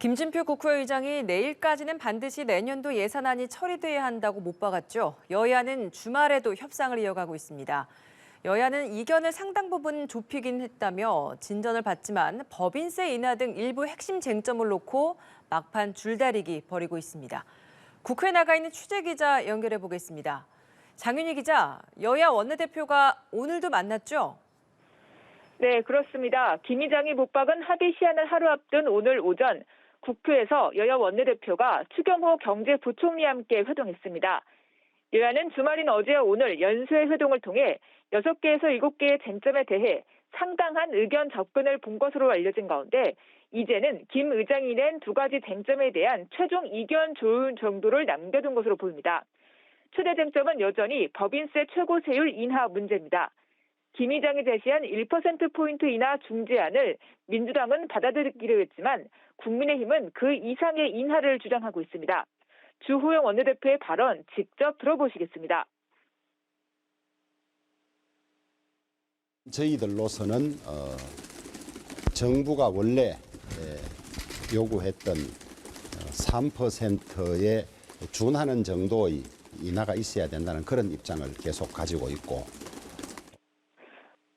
김진표 국회의장이 내일까지는 반드시 내년도 예산안이 처리돼야 한다고 못 박았죠. 여야는 주말에도 협상을 이어가고 있습니다. 여야는 이견을 상당 부분 좁히긴 했다며 진전을 받지만 법인세 인하 등 일부 핵심 쟁점을 놓고 막판 줄다리기 벌이고 있습니다. 국회에 나가 있는 취재 기자 연결해 보겠습니다. 장윤희 기자, 여야 원내대표가 오늘도 만났죠? 네, 그렇습니다. 김 의장이 못 박은 합의 시한을 하루 앞둔 오늘 오전 국회에서 여야 원내대표가 추경호 경제부총리와 함께 회동했습니다. 여야는 주말인 어제와 오늘 연쇄 회동을 통해 6개에서 7개의 쟁점에 대해 상당한 의견 접근을 본 것으로 알려진 가운데 이제는 김 의장이 낸 2가지 쟁점에 대한 최종 이견 조율 정도를 남겨둔 것으로 보입니다. 최대 쟁점은 여전히 법인세 최고세율 인하 문제입니다. 김 의장이 제시한 1%포인트 인하 중재안을 민주당은 받아들이기로 했지만 국민의힘은 그 이상의 인하를 주장하고 있습니다. 주호영 원내대표의 발언 직접 들어보시겠습니다. 저희들로서는 정부가 원래 요구했던 3%에 준하는 정도의 인하가 있어야 된다는 그런 입장을 계속 가지고 있고,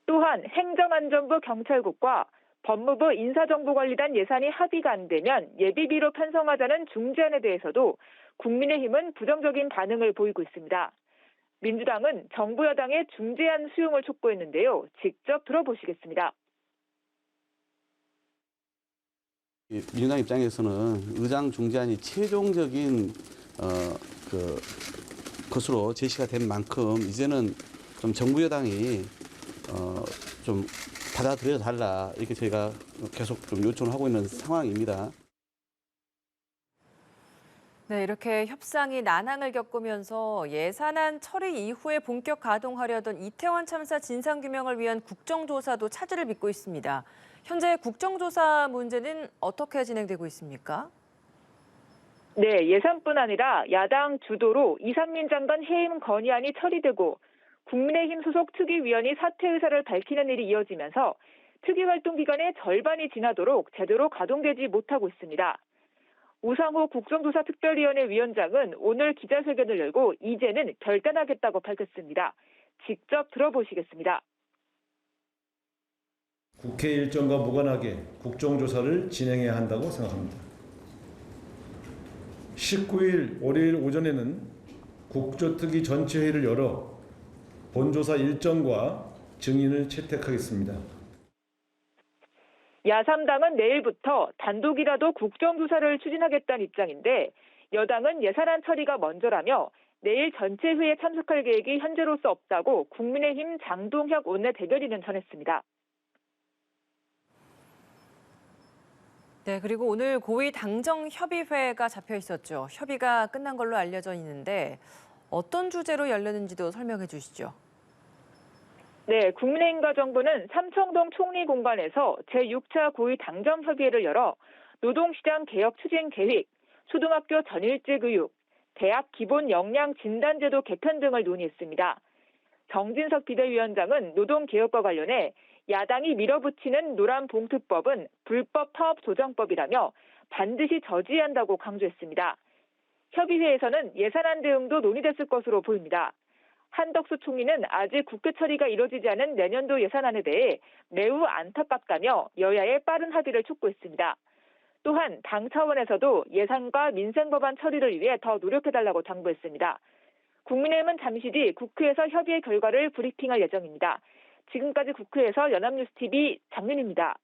또한 행정안전부 경찰국과 법무부 인사정보관리단 예산이 합의가 안 되면 예비비로 편성하자는 중재안에 대해서도 국민의힘은 부정적인 반응을 보이고 있습니다. 민주당은 정부 여당의 중재안 수용을 촉구했는데요. 직접 들어보시겠습니다. 민주당 입장에서는 의장 중재안이 최종적인 것으로 제시가 된 만큼 이제는 좀 정부 여당이 좀 받아들여 달라, 이렇게 저희가 계속 좀 요청을 하고 있는 상황입니다. 네, 이렇게 협상이 난항을 겪으면서 예산안 처리 이후에 본격 가동하려던 이태원 참사 진상규명을 위한 국정조사도 차질을 빚고 있습니다. 현재 국정조사 문제는 어떻게 진행되고 있습니까? 네, 예산뿐 아니라 야당 주도로 이상민 장관 해임 건의안이 처리되고 국민의힘 소속 특위위원이 사퇴 의사를 밝히는 일이 이어지면서 특위 활동 기간의 절반이 지나도록 제대로 가동되지 못하고 있습니다. 우상호 국정조사 특별위원회 위원장은 오늘 기자회견을 열고 이제는 결단하겠다고 밝혔습니다. 직접 들어보시겠습니다. 국회 일정과 무관하게 국정조사를 진행해야 한다고 생각합니다. 19일 월요일 오전에는 국조특위 전체 회의를 열어 본조사 일정과 증인을 채택하겠습니다. 야3당은 내일부터 단독이라도 국정조사를 추진하겠다는 입장인데 여당은 예산안 처리가 먼저라며 내일 전체 회의에 참석할 계획이 현재로서 없다고 국민의힘 장동혁 원내대변인은 전했습니다. 네, 그리고 오늘 고위 당정협의회가 잡혀 있었죠. 협의가 끝난 걸로 알려져 있는데 어떤 주제로 열렸는지도 설명해 주시죠. 네, 국민의힘과 정부는 삼청동 총리공관에서 제6차 고위 당정협의회를 열어 노동시장 개혁 추진 계획, 초등학교 전일제 교육, 대학 기본 역량 진단제도 개편 등을 논의했습니다. 정진석 비대위원장은 노동개혁과 관련해 야당이 밀어붙이는 노란봉투법은 불법 파업 조정법이라며 반드시 저지해야 한다고 강조했습니다. 협의회에서는 예산안 대응도 논의됐을 것으로 보입니다. 한덕수 총리는 아직 국회 처리가 이뤄지지 않은 내년도 예산안에 대해 매우 안타깝다며 여야의 빠른 합의를 촉구했습니다. 또한 당 차원에서도 예산과 민생 법안 처리를 위해 더 노력해달라고 당부했습니다. 국민의힘은 잠시 뒤 국회에서 협의의 결과를 브리핑할 예정입니다. 지금까지 국회에서 연합뉴스TV 장윤희입니다.